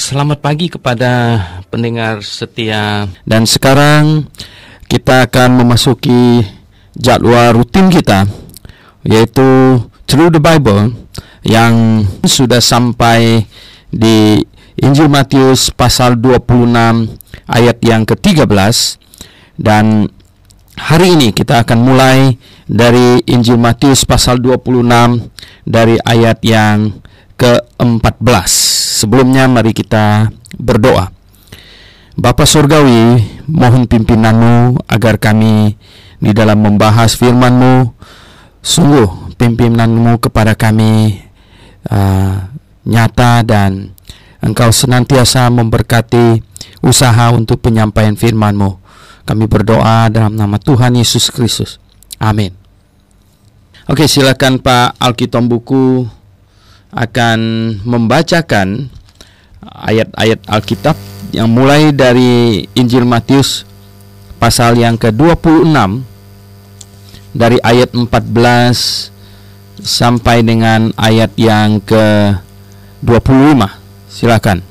Selamat pagi kepada pendengar setia. Dan sekarang kita akan memasuki jadwal rutin kita, yaitu Through the Bible, yang sudah sampai di Injil Matius pasal 26 ayat yang ke-13. Dan hari ini kita akan mulai dari Injil Matius pasal 26 dari ayat yang ke-14. Sebelumnya mari kita berdoa. Bapa Surgawi, mohon pimpinanmu agar kami di dalam membahas firman-Mu, sungguh pimpinanmu kepada kami nyata, dan Engkau senantiasa memberkati usaha untuk penyampaian firman-Mu. Kami berdoa dalam nama Tuhan Yesus Kristus. Amin. Oke, silakan Pak Alkitab Buku akan membacakan ayat-ayat Alkitab yang mulai dari Injil Matius pasal yang ke-26 dari ayat 14 sampai dengan ayat yang ke-25. Silakan.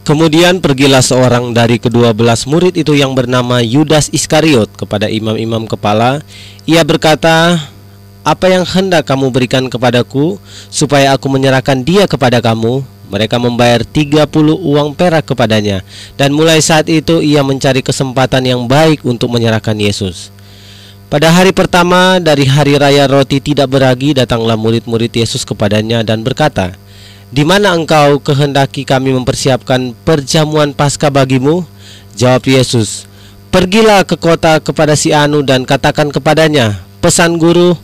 Kemudian pergilah seorang dari ke-12 murid itu yang bernama Yudas Iskariot kepada imam-imam kepala. Ia berkata, "Apa yang hendak kamu berikan kepadaku supaya aku menyerahkan dia kepada kamu?" Mereka membayar 30 uang perak kepadanya. Dan mulai saat itu ia mencari kesempatan yang baik untuk menyerahkan Yesus. Pada hari pertama dari hari raya roti tidak beragi, datanglah murid-murid Yesus kepadanya dan berkata, "Di mana engkau kehendaki kami mempersiapkan perjamuan Paskah bagimu?" Jawab Yesus, "Pergilah ke kota kepada si Anu dan katakan kepadanya, pesan guru,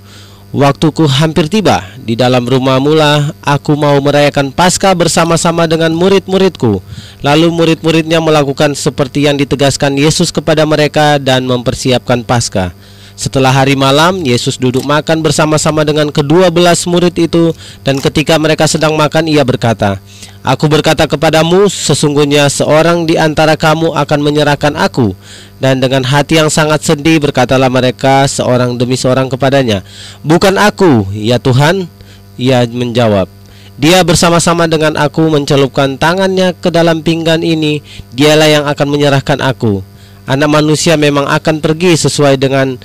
waktuku hampir tiba. Di dalam rumahmu lah aku mau merayakan Paskah bersama-sama dengan murid-muridku." Lalu murid-muridnya melakukan seperti yang ditegaskan Yesus kepada mereka dan mempersiapkan Paskah. Setelah hari malam, Yesus duduk makan bersama-sama dengan ke-12 murid itu, dan ketika mereka sedang makan, ia berkata, "Aku berkata kepadamu, sesungguhnya seorang di antara kamu akan menyerahkan aku." Dan dengan hati yang sangat sedih berkatalah mereka seorang demi seorang kepadanya, "Bukan aku, ya Tuhan." Ia menjawab, "Dia bersama-sama dengan aku mencelupkan tangannya ke dalam pinggan ini, dialah yang akan menyerahkan aku. Anak manusia memang akan pergi sesuai dengan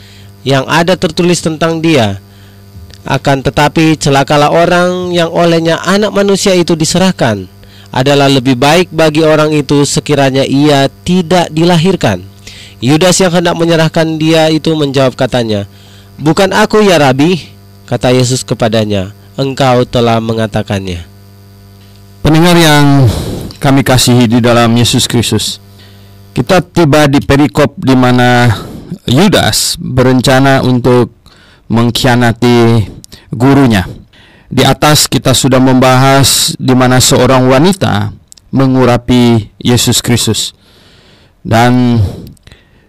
yang ada tertulis tentang dia. Akan tetapi celakalah orang yang olehnya anak manusia itu diserahkan. Adalah lebih baik bagi orang itu sekiranya ia tidak dilahirkan." Yudas yang hendak menyerahkan dia itu menjawab katanya, "Bukan aku ya Rabi." Kata Yesus kepadanya, "Engkau telah mengatakannya." Pendengar yang kami kasihi di dalam Yesus Kristus, kita tiba di perikop di mana Yudas berencana untuk mengkhianati gurunya. Di atas kita sudah membahas di mana seorang wanita mengurapi Yesus Kristus, dan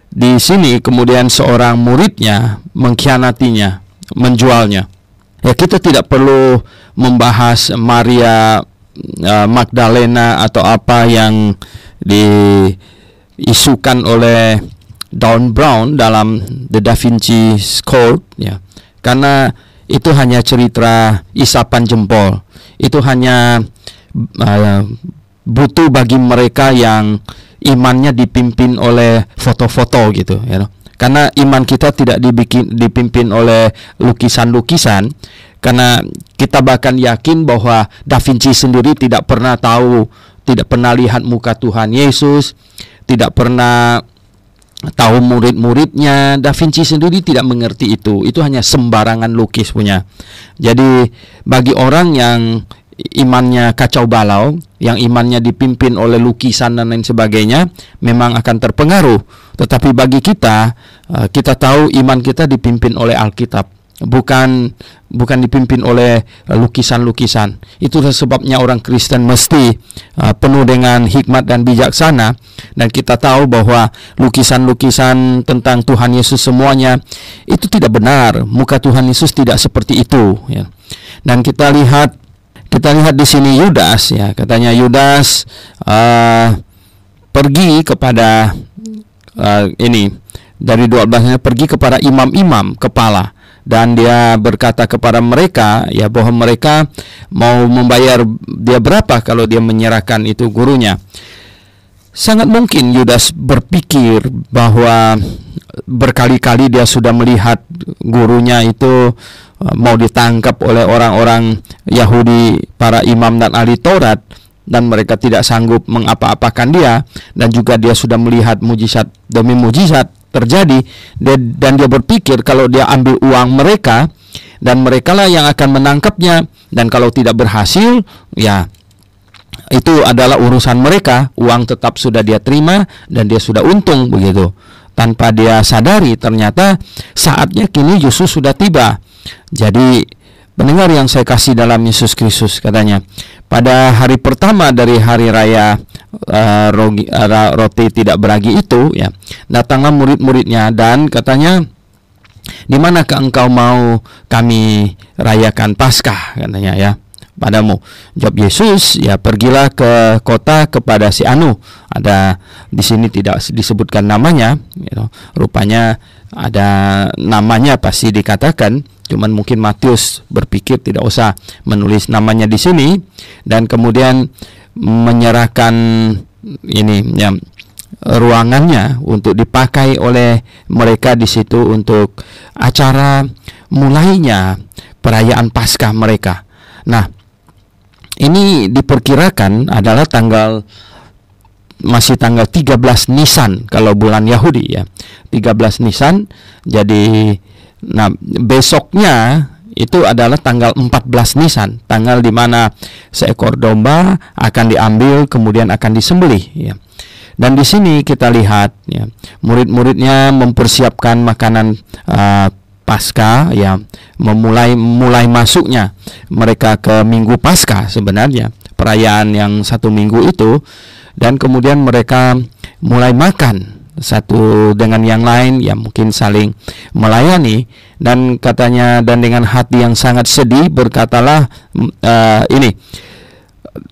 di sini kemudian seorang muridnya mengkhianatinya, menjualnya. Ya, kita tidak perlu membahas Maria Magdalena atau apa yang diisukan oleh Dan Brown dalam The Da Vinci Code, ya, karena itu hanya cerita isapan jempol. Itu hanya butuh bagi mereka yang imannya dipimpin oleh foto-foto gitu, ya. Karena iman kita tidak dipimpin oleh lukisan-lukisan, karena kita bahkan yakin bahwa Da Vinci sendiri tidak pernah tahu, tidak pernah lihat muka Tuhan Yesus, tidak pernah tahu murid-muridnya. Da Vinci sendiri tidak mengerti itu hanya sembarangan lukis punya. Jadi bagi orang yang imannya kacau balau, yang imannya dipimpin oleh lukisan dan lain sebagainya, memang akan terpengaruh. Tetapi bagi kita, kita tahu iman kita dipimpin oleh Alkitab, bukan dipimpin oleh lukisan-lukisan. Itulah sebabnya orang Kristen mesti penuh dengan hikmat dan bijaksana. Dan kita tahu bahwa lukisan-lukisan tentang Tuhan Yesus semuanya itu tidak benar. Muka Tuhan Yesus tidak seperti itu, ya. Dan kita lihat di sini Yudas, ya, katanya Yudas pergi kepada ini dari 12-nya pergi kepada imam-imam kepala dan dia berkata kepada mereka ya bahwa mereka mau membayar dia berapa kalau dia menyerahkan itu gurunya. Sangat mungkin Yudas berpikir bahwa berkali-kali dia sudah melihat gurunya itu mau ditangkap oleh orang-orang Yahudi, para imam dan ahli Taurat, dan mereka tidak sanggup mengapa-apakan dia, dan juga dia sudah melihat mujizat demi mujizat terjadi, dan dia berpikir kalau dia ambil uang mereka dan merekalah yang akan menangkapnya, dan kalau tidak berhasil ya itu adalah urusan mereka, uang tetap sudah dia terima dan dia sudah untung begitu. Tanpa dia sadari ternyata saatnya kini justru sudah tiba. Jadi pendengar yang saya kasih dalam Yesus Kristus, katanya pada hari pertama dari hari raya roti tidak beragi itu ya, datanglah murid-muridnya dan katanya, di manakah engkau mau kami rayakan Paskah, katanya ya padamu. Jawab Yesus, ya pergilah ke kota kepada si Anu. Ada di sini tidak disebutkan namanya, gitu. Rupanya ada namanya pasti dikatakan, cuman mungkin Matius berpikir tidak usah menulis namanya di sini, dan kemudian menyerahkan ini ya ruangannya untuk dipakai oleh mereka di situ untuk acara mulainya perayaan Paskah mereka. Nah, ini diperkirakan adalah masih tanggal 13 Nisan kalau bulan Yahudi ya. 13 Nisan. Jadi besoknya itu adalah tanggal 14 Nisan, tanggal di mana seekor domba akan diambil kemudian akan disembelih ya. Dan di sini kita lihat ya, murid-muridnya mempersiapkan makanan Paskah ya, mulai masuknya mereka ke Minggu Paskah sebenarnya, perayaan yang 1 minggu itu, dan kemudian mereka mulai makan satu dengan yang lain ya, mungkin saling melayani, dan katanya dan dengan hati yang sangat sedih berkatalah ini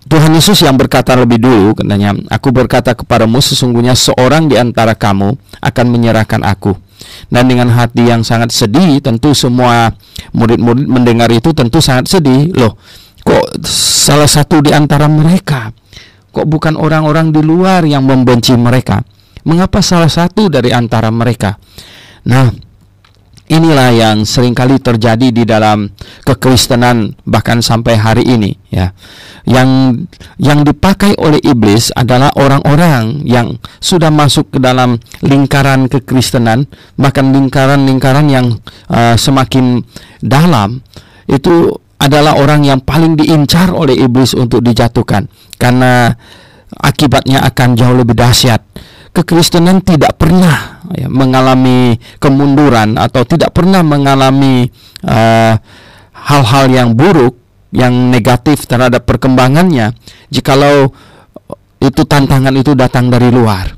Tuhan Yesus yang berkata lebih dulu, katanya, aku berkata kepadamu sesungguhnya seorang di antara kamu akan menyerahkan aku. Dan dengan hati yang sangat sedih, tentu semua murid-murid mendengar itu tentu sangat sedih. Loh, kok salah satu di antara mereka, kok bukan orang-orang di luar yang membenci mereka? Mengapa salah satu dari antara mereka? Nah, inilah yang seringkali terjadi di dalam kekristenan bahkan sampai hari ini ya. Yang dipakai oleh iblis adalah orang-orang yang sudah masuk ke dalam lingkaran kekristenan, bahkan lingkaran-lingkaran yang semakin dalam. Itu adalah orang yang paling diincar oleh iblis untuk dijatuhkan, karena akibatnya akan jauh lebih dahsyat. Kekristenan tidak pernah ya, mengalami kemunduran atau tidak pernah mengalami hal-hal yang buruk, yang negatif terhadap perkembangannya, jikalau itu tantangan itu datang dari luar.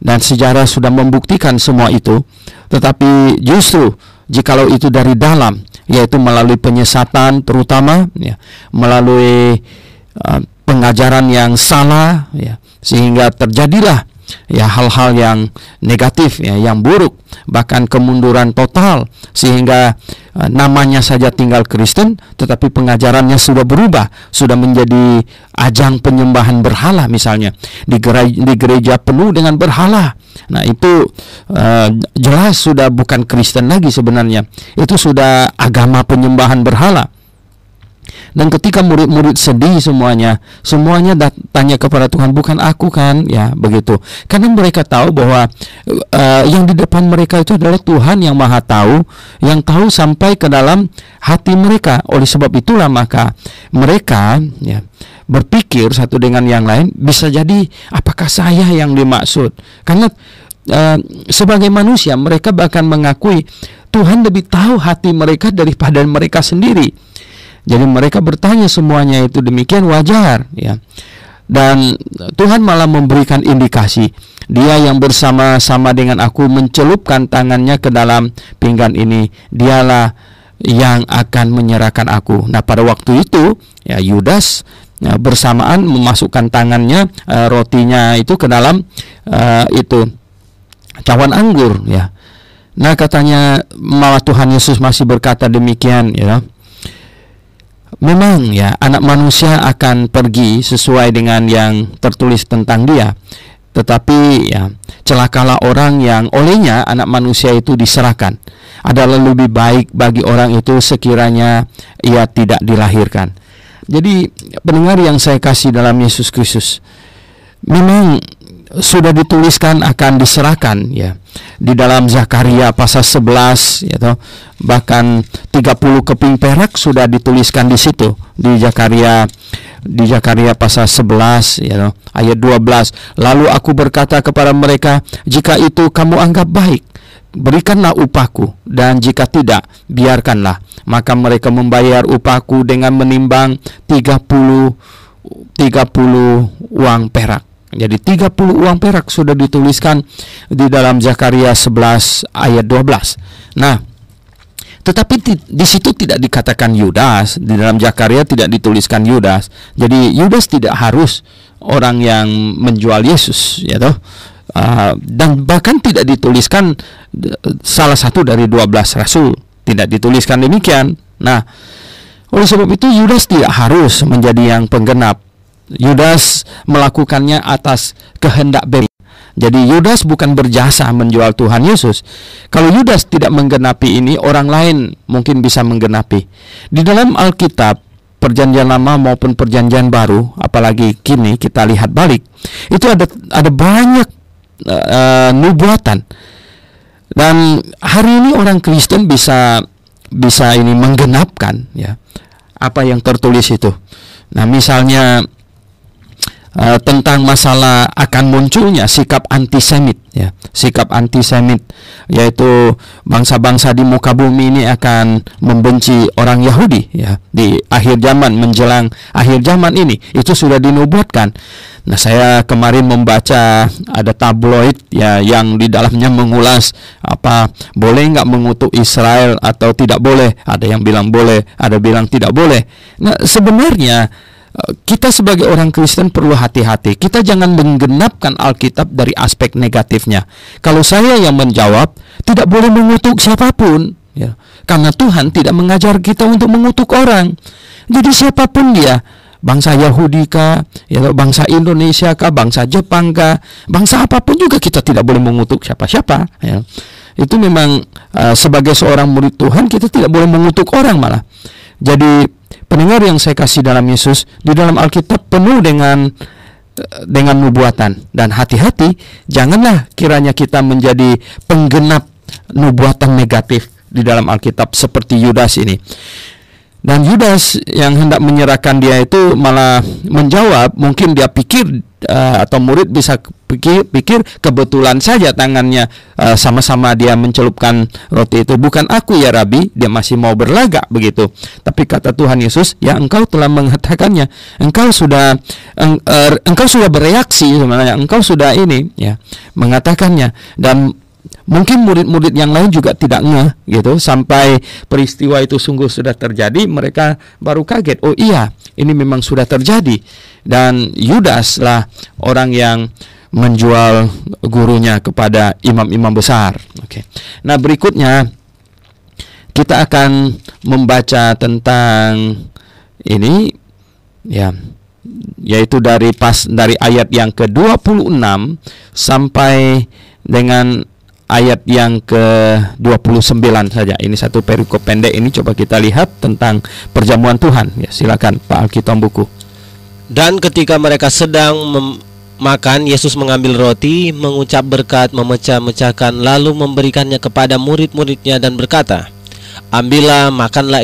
Dan sejarah sudah membuktikan semua itu. Tetapi justru jikalau itu dari dalam, yaitu melalui penyesatan terutama ya, melalui pengajaran yang salah ya, sehingga terjadilah ya hal-hal yang negatif ya, yang buruk, bahkan kemunduran total, sehingga namanya saja tinggal Kristen tetapi pengajarannya sudah berubah, sudah menjadi ajang penyembahan berhala misalnya. Di gereja penuh dengan berhala. Nah, itu jelas sudah bukan Kristen lagi sebenarnya. Itu sudah agama penyembahan berhala. Dan ketika murid-murid sedih semuanya tanya kepada Tuhan, bukan aku kan, ya begitu. Karena mereka tahu bahwa yang di depan mereka itu adalah Tuhan yang Maha Tahu, yang tahu sampai ke dalam hati mereka. Oleh sebab itulah maka mereka ya berpikir satu dengan yang lain, bisa jadi apakah saya yang dimaksud? Karena sebagai manusia mereka bahkan mengakui Tuhan lebih tahu hati mereka daripada mereka sendiri. Jadi mereka bertanya semuanya itu demikian wajar ya. Dan Tuhan malah memberikan indikasi, dia yang bersama-sama dengan aku mencelupkan tangannya ke dalam pinggan ini, dialah yang akan menyerahkan aku. Nah, pada waktu itu ya Yudas ya, bersamaan memasukkan tangannya rotinya itu ke dalam itu cawan anggur ya. Nah, katanya malah Tuhan Yesus masih berkata demikian, ya. Memang ya, anak manusia akan pergi sesuai dengan yang tertulis tentang dia. Tetapi ya, celakalah orang yang olehnya anak manusia itu diserahkan. Adalah lebih baik bagi orang itu sekiranya ia tidak dilahirkan. Jadi pendengar yang saya kasih dalam Yesus Kristus, memang sudah dituliskan akan diserahkan ya. Di dalam Zakaria pasal 11 ya, bahkan 30 keping perak sudah dituliskan di situ di Zakaria pasal 11 ya, ayat 12. Lalu aku berkata kepada mereka, jika itu kamu anggap baik, berikanlah upahku, dan jika tidak, biarkanlah. Maka mereka membayar upahku dengan menimbang 30 uang perak. Jadi 30 uang perak sudah dituliskan di dalam Zakaria 11 ayat 12. Nah, tetapi di situ tidak dikatakan Yudas. Di dalam Zakaria tidak dituliskan Yudas. Jadi Yudas tidak harus orang yang menjual Yesus, ya toh. Dan bahkan tidak dituliskan salah satu dari 12 rasul. Tidak dituliskan demikian. Nah, oleh sebab itu Yudas tidak harus menjadi yang penggenap. Yudas melakukannya atas kehendak bebas. Jadi Yudas bukan berjasa menjual Tuhan Yesus. Kalau Yudas tidak menggenapi ini, orang lain mungkin bisa menggenapi. Di dalam Alkitab, Perjanjian Lama maupun Perjanjian Baru, apalagi kini kita lihat balik, itu ada banyak nubuatan. Dan hari ini orang Kristen bisa ini menggenapkan ya apa yang tertulis itu. Nah, misalnya tentang masalah akan munculnya sikap antisemit ya, sikap antisemit, yaitu bangsa-bangsa di muka bumi ini akan membenci orang Yahudi ya di akhir zaman, menjelang akhir zaman ini, itu sudah dinubuatkan. Nah, saya kemarin membaca ada tabloid ya yang di dalamnya mengulas apa boleh nggak mengutuk Israel atau tidak boleh. Ada yang bilang boleh, ada bilang tidak boleh. Nah, sebenarnya kita sebagai orang Kristen perlu hati-hati. Kita jangan menggenapkan Alkitab dari aspek negatifnya. Kalau saya yang menjawab, tidak boleh mengutuk siapapun ya, karena Tuhan tidak mengajar kita untuk mengutuk orang. Jadi siapapun dia, bangsa Yahudi kah, ya, bangsa Indonesia kah, bangsa Jepang kah, bangsa apapun juga kita tidak boleh mengutuk siapa-siapa ya. Itu memang sebagai seorang murid Tuhan kita tidak boleh mengutuk orang malah. Jadi pendengar yang saya kasih dalam Yesus, di dalam Alkitab penuh dengan nubuatan, dan hati-hati janganlah kiranya kita menjadi penggenap nubuatan negatif di dalam Alkitab seperti Yudas ini. Dan Yudas yang hendak menyerahkan dia itu malah menjawab, mungkin dia pikir atau murid bisa pikir kebetulan saja tangannya sama-sama dia mencelupkan roti itu. Bukan aku ya Rabi, dia masih mau berlagak begitu. Tapi kata Tuhan Yesus, ya engkau telah mengatakannya, engkau sudah bereaksi sebenarnya, engkau sudah ini ya mengatakannya. Dan mungkin murid-murid yang lain juga tidak ngeh gitu, sampai peristiwa itu sungguh sudah terjadi, mereka baru kaget. Oh iya, ini memang sudah terjadi. Dan Yudas lah orang yang menjual gurunya kepada imam-imam besar. Oke. Nah, berikutnya kita akan membaca tentang ini ya, yaitu dari ayat yang ke-26 sampai dengan ayat yang ke-29 saja. Ini satu perikop pendek ini, coba kita lihat tentang perjamuan Tuhan. Ya, silakan Pak Alkitab buku. Dan ketika mereka sedang makan, Yesus mengambil roti, mengucap berkat, memecah-mecahkan, lalu memberikannya kepada murid-muridnya dan berkata, ambillah, makanlah,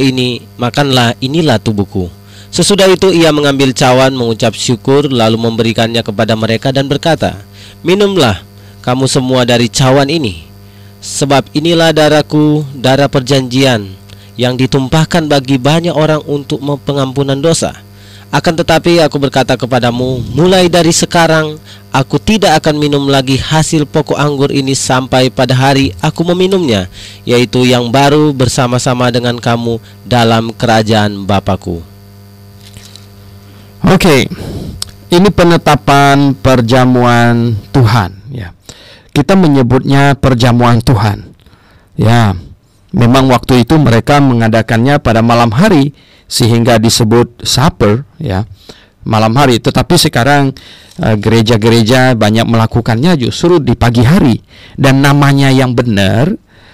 inilah tubuhku. Sesudah itu ia mengambil cawan, mengucap syukur, lalu memberikannya kepada mereka dan berkata, minumlah kamu semua dari cawan ini, sebab inilah darahku, darah perjanjian, yang ditumpahkan bagi banyak orang untuk pengampunan dosa. Akan tetapi aku berkata kepadamu, mulai dari sekarang aku tidak akan minum lagi hasil pokok anggur ini sampai pada hari aku meminumnya, yaitu yang baru bersama-sama dengan kamu dalam kerajaan Bapakku. Oke, ini penetapan perjamuan Tuhan ya. Kita menyebutnya perjamuan Tuhan. Ya, memang waktu itu mereka mengadakannya pada malam hari sehingga disebut supper, ya, malam hari. Tetapi sekarang gereja-gereja banyak melakukannya justru di pagi hari. Dan namanya yang benar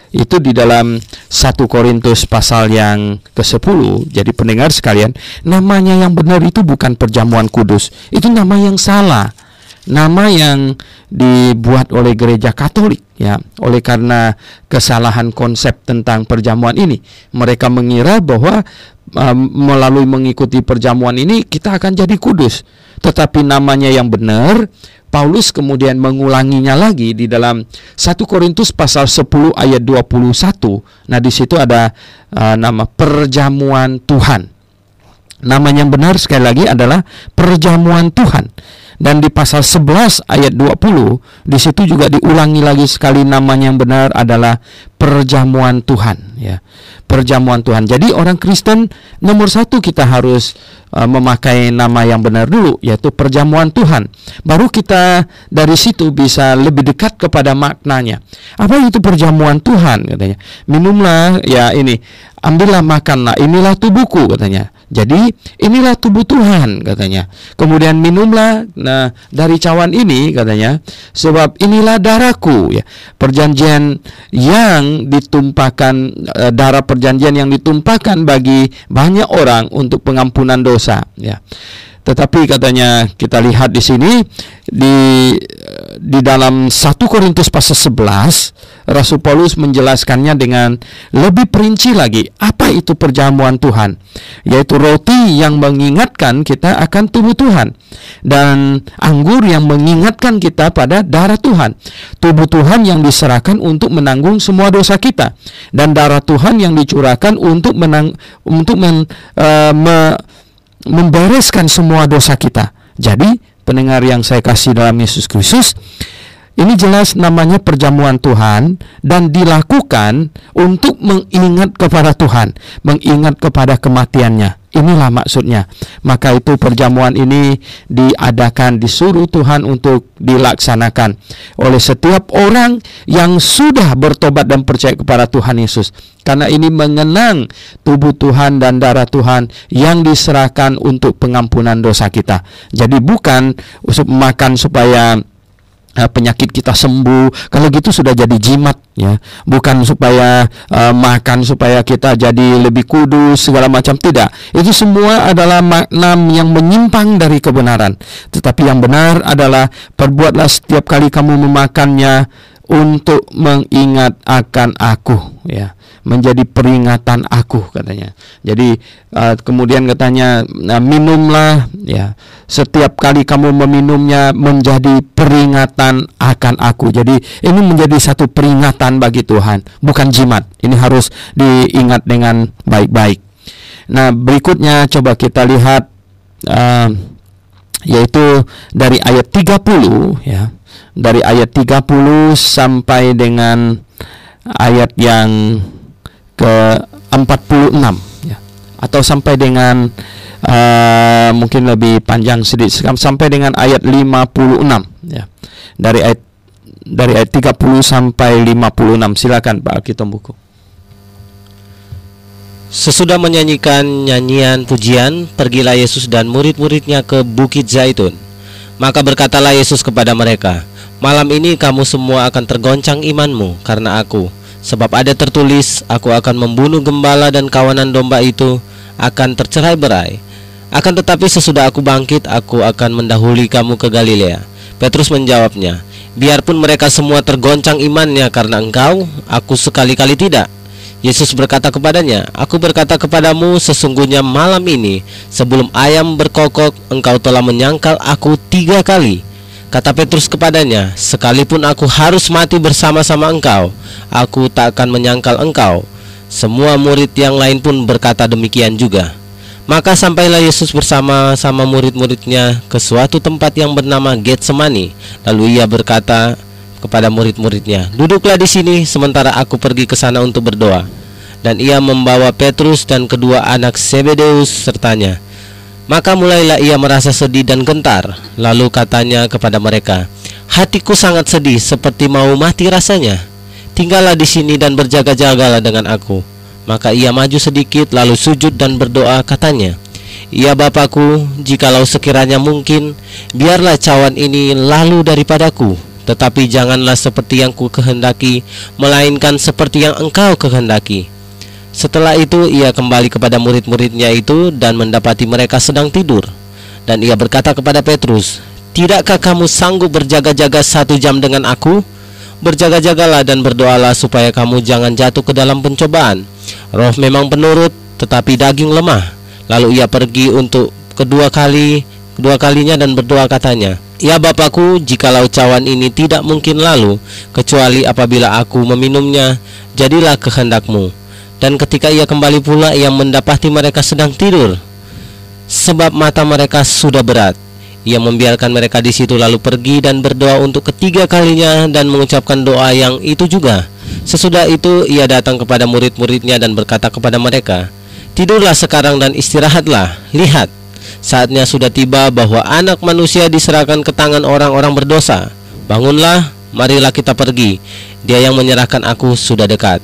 itu di dalam 1 Korintus pasal yang ke-10. Jadi pendengar sekalian, namanya yang benar itu bukan perjamuan kudus. Itu nama yang salah. Nama yang dibuat oleh gereja Katolik, ya. Oleh karena kesalahan konsep tentang perjamuan ini, mereka mengira bahwa melalui mengikuti perjamuan ini kita akan jadi kudus. Tetapi namanya yang benar, Paulus kemudian mengulanginya lagi di dalam 1 Korintus pasal 10 ayat 21. Nah, di situ ada nama perjamuan Tuhan. Nama yang benar sekali lagi adalah perjamuan Tuhan. Dan di pasal 11 ayat 20, di situ juga diulangi lagi sekali namanya yang benar adalah perjamuan Tuhan, ya. Perjamuan Tuhan. Jadi orang Kristen nomor satu kita harus memakai nama yang benar dulu, yaitu perjamuan Tuhan. Baru kita dari situ bisa lebih dekat kepada maknanya. Apa itu perjamuan Tuhan, katanya? Minumlah, ya ini, ambillah makanlah, inilah tubuhku, katanya. Jadi inilah tubuh Tuhan, katanya. Kemudian minumlah dari cawan ini, katanya, sebab inilah darahku, ya. Perjanjian yang ditumpahkan, darah perjanjian yang ditumpahkan bagi banyak orang untuk pengampunan dosa, ya. Tetapi katanya kita lihat di sini di dalam 1 Korintus pasal 11, Rasul Paulus menjelaskannya dengan lebih perinci lagi. Apa itu perjamuan Tuhan? Yaitu roti yang mengingatkan kita akan tubuh Tuhan, dan anggur yang mengingatkan kita pada darah Tuhan. Tubuh Tuhan yang diserahkan untuk menanggung semua dosa kita, dan darah Tuhan yang dicurahkan untuk membereskan semua dosa kita. Jadi pendengar yang saya kasih dalam Yesus Kristus, ini jelas namanya perjamuan Tuhan dan dilakukan untuk mengingat kepada Tuhan, mengingat kepada kematiannya. Inilah maksudnya. Maka itu perjamuan ini diadakan, disuruh Tuhan untuk dilaksanakan oleh setiap orang yang sudah bertobat dan percaya kepada Tuhan Yesus. Karena ini mengenang tubuh Tuhan dan darah Tuhan yang diserahkan untuk pengampunan dosa kita. Jadi bukan makan supaya penyakit kita sembuh. Kalau gitu sudah jadi jimat, ya. Bukan supaya makan supaya kita jadi lebih kudus segala macam, tidak. Itu semua adalah makna yang menyimpang dari kebenaran. Tetapi yang benar adalah perbuatlah setiap kali kamu memakannya untuk mengingat akan aku, ya. Menjadi peringatan aku, katanya. Jadi kemudian katanya minumlah, ya. Setiap kali kamu meminumnya menjadi peringatan akan aku. Jadi ini menjadi satu peringatan bagi Tuhan, bukan jimat. Ini harus diingat dengan baik-baik. Nah, berikutnya coba kita lihat yaitu dari ayat 30, ya. Dari ayat 30 sampai dengan ayat yang ke-46, ya. Atau sampai dengan mungkin lebih panjang sedikit, sampai dengan ayat 56, ya. Dari ayat 30 sampai 56. Silakan Pak Akitombuku. Sesudah menyanyikan nyanyian pujian, pergilah Yesus dan murid-muridnya ke Bukit Zaitun. Maka berkatalah Yesus kepada mereka, malam ini kamu semua akan tergoncang imanmu karena aku. Sebab ada tertulis, aku akan membunuh gembala dan kawanan domba itu akan tercerai-berai. Akan tetapi sesudah aku bangkit, aku akan mendahului kamu ke Galilea. Petrus menjawabnya, biarpun mereka semua tergoncang imannya karena engkau, aku sekali-kali tidak. Yesus berkata kepadanya, aku berkata kepadamu, sesungguhnya malam ini sebelum ayam berkokok, engkau telah menyangkal aku 3 kali. Kata Petrus kepadanya, sekalipun aku harus mati bersama-sama engkau, aku tak akan menyangkal engkau. Semua murid yang lain pun berkata demikian juga. Maka sampailah Yesus bersama-sama murid-muridnya ke suatu tempat yang bernama Getsemani. Lalu ia berkata kepada murid-muridnya, duduklah di sini sementara aku pergi ke sana untuk berdoa. Dan ia membawa Petrus dan kedua anak Zebedeus sertanya. Maka mulailah ia merasa sedih dan gentar. Lalu katanya kepada mereka, hatiku sangat sedih seperti mau mati rasanya. tinggallah di sini dan berjaga-jagalah dengan aku. Maka ia maju sedikit lalu sujud dan berdoa, katanya, Ya Bapakku, jikalau sekiranya mungkin, biarlah cawan ini lalu daripadaku, tetapi janganlah seperti yang ku kehendaki, melainkan seperti yang engkau kehendaki. Setelah itu ia kembali kepada murid-muridnya itu dan mendapati mereka sedang tidur. Dan ia berkata kepada Petrus, Tidakkah kamu sanggup berjaga-jaga 1 jam dengan aku? Berjaga-jagalah dan berdoalah supaya kamu jangan jatuh ke dalam pencobaan. Roh memang penurut, tetapi daging lemah. Lalu ia pergi untuk kedua kalinya dan berdoa, katanya, Ya Bapakku, jikalau cawan ini tidak mungkin lalu, kecuali apabila aku meminumnya, jadilah kehendakmu. Dan ketika ia kembali pula, ia mendapati mereka sedang tidur, sebab mata mereka sudah berat. Ia membiarkan mereka di situ lalu pergi dan berdoa untuk ketiga kalinya dan mengucapkan doa yang itu juga. Sesudah itu ia datang kepada murid-muridnya dan berkata kepada mereka, Tidurlah sekarang dan istirahatlah. Lihat, saatnya sudah tiba bahwa Anak Manusia diserahkan ke tangan orang-orang berdosa. Bangunlah, marilah kita pergi. Dia yang menyerahkan aku sudah dekat.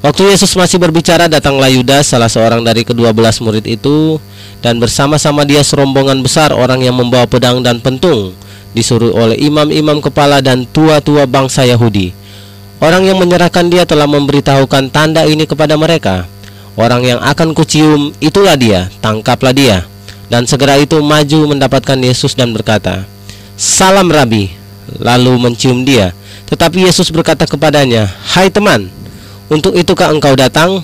Waktu Yesus masih berbicara, datanglah Yudas, salah seorang dari ke-12 murid itu, dan bersama-sama dia serombongan besar orang yang membawa pedang dan pentung, disuruh oleh imam-imam kepala dan tua-tua bangsa Yahudi. Orang yang menyerahkan dia telah memberitahukan tanda ini kepada mereka. Orang yang akan kucium, itulah dia, tangkaplah dia. Dan segera itu maju mendapatkan Yesus dan berkata, Salam Rabi, lalu mencium dia. Tetapi Yesus berkata kepadanya, Hai teman, untuk itukah engkau datang?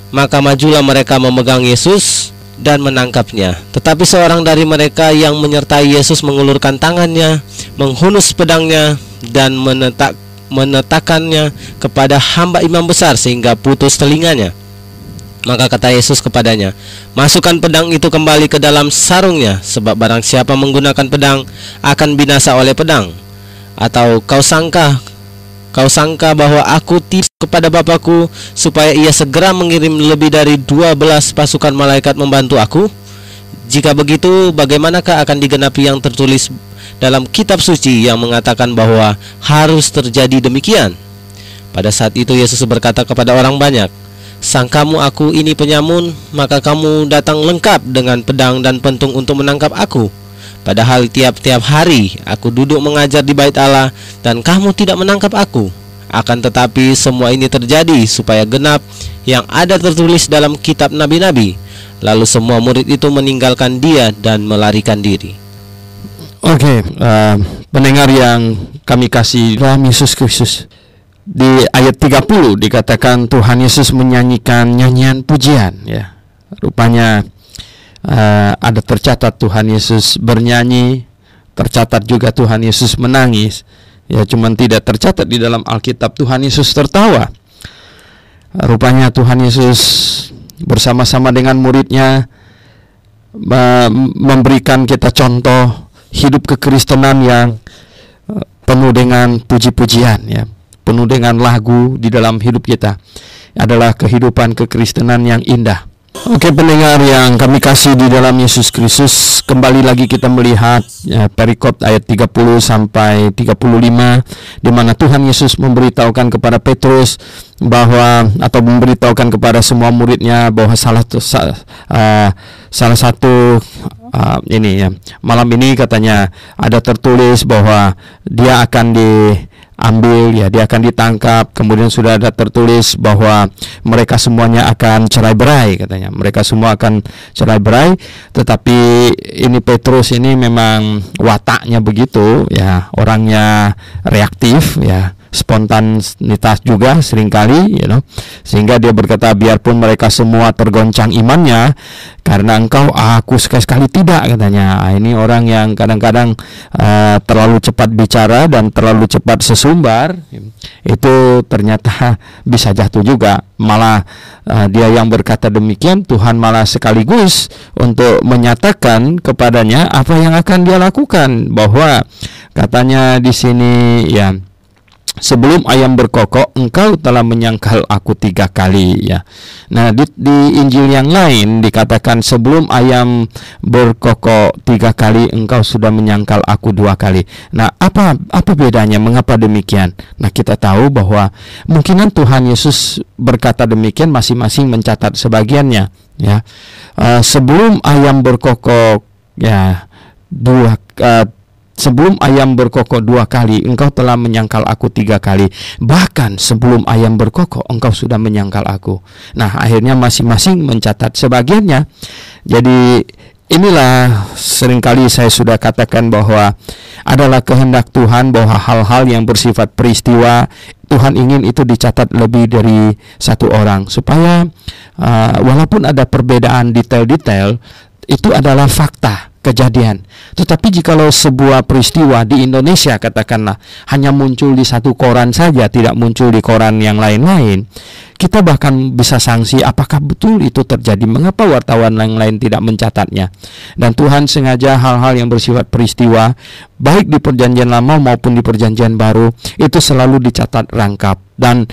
Maka majulah mereka memegang Yesus dan menangkapnya. Tetapi seorang dari mereka yang menyertai Yesus mengulurkan tangannya, menghunus pedangnya dan menetakannya kepada hamba imam besar sehingga putus telinganya. Maka kata Yesus kepadanya, Masukkan pedang itu kembali ke dalam sarungnya, sebab barang siapa menggunakan pedang akan binasa oleh pedang. Atau kau sangka bahwa aku tipu kepada Bapakku supaya ia segera mengirim lebih dari 12 pasukan malaikat membantu aku? Jika begitu, bagaimanakah akan digenapi yang tertulis dalam kitab suci yang mengatakan bahwa harus terjadi demikian? Pada saat itu Yesus berkata kepada orang banyak, Sangkamu aku ini penyamun, maka kamu datang lengkap dengan pedang dan pentung untuk menangkap aku. Padahal tiap-tiap hari aku duduk mengajar di bait Allah dan kamu tidak menangkap aku. Akan tetapi semua ini terjadi supaya genap yang ada tertulis dalam kitab nabi-nabi. Lalu semua murid itu meninggalkan dia dan melarikan diri. Oke, pendengar yang kami kasih dalam Yesus Kristus, di ayat 30 dikatakan Tuhan Yesus menyanyikan nyanyian pujian, ya. Rupanya ada tercatat Tuhan Yesus bernyanyi, tercatat juga Tuhan Yesus menangis. Ya, cuman tidak tercatat di dalam Alkitab Tuhan Yesus tertawa. Rupanya Tuhan Yesus bersama-sama dengan muridnya memberikan kita contoh hidup kekristenan yang penuh dengan puji-pujian, ya, penuh dengan lagu di dalam hidup kita. Adalah kehidupan kekristenan yang indah. Oke, pendengar yang kami kasih di dalam Yesus Kristus, kembali lagi kita melihat perikop ayat 30 sampai 35, di mana Tuhan Yesus memberitahukan kepada Petrus bahwa, atau memberitahukan kepada semua muridnya bahwa salah satu ini, ya, malam ini katanya ada tertulis bahwa dia akan diambil, ya, dia akan ditangkap. Kemudian sudah ada tertulis bahwa mereka semuanya akan cerai-berai, katanya. Mereka semua akan cerai-berai. Tetapi ini Petrus ini memang wataknya begitu, ya, orangnya reaktif, ya, spontanitas juga seringkali, sehingga dia berkata, biarpun mereka semua tergoncang imannya, karena engkau, aku sekali-sekali tidak, katanya. Ini orang yang kadang-kadang terlalu cepat bicara dan terlalu cepat sesumbar, itu ternyata bisa jatuh juga. Malah dia yang berkata demikian, Tuhan malah sekaligus untuk menyatakan kepadanya apa yang akan dia lakukan, bahwa katanya di sini, ya, sebelum ayam berkokok engkau telah menyangkal aku 3 kali, ya. Nah, di Injil yang lain dikatakan sebelum ayam berkokok 3 kali engkau sudah menyangkal aku 2 kali. Nah, apa bedanya? Mengapa demikian? Nah, kita tahu bahwa mungkinan Tuhan Yesus berkata demikian masing-masing mencatat sebagiannya, ya. Sebelum ayam berkokok, ya, sebelum ayam berkokok 2 kali, engkau telah menyangkal aku 3 kali. Bahkan sebelum ayam berkokok, engkau sudah menyangkal aku. Nah, akhirnya masing-masing mencatat sebagiannya. Jadi inilah seringkali saya sudah katakan bahwa adalah kehendak Tuhan bahwa hal-hal yang bersifat peristiwa Tuhan ingin itu dicatat lebih dari 1 orang, supaya walaupun ada perbedaan detail-detail, itu adalah fakta kejadian. Tetapi jikalau sebuah peristiwa di Indonesia katakanlah hanya muncul di 1 koran saja, tidak muncul di koran yang lain-lain, kita bahkan bisa sanksi apakah betul itu terjadi, mengapa wartawan yang lain tidak mencatatnya. Dan Tuhan sengaja hal-hal yang bersifat peristiwa baik di Perjanjian Lama maupun di Perjanjian Baru itu selalu dicatat rangkap. Dan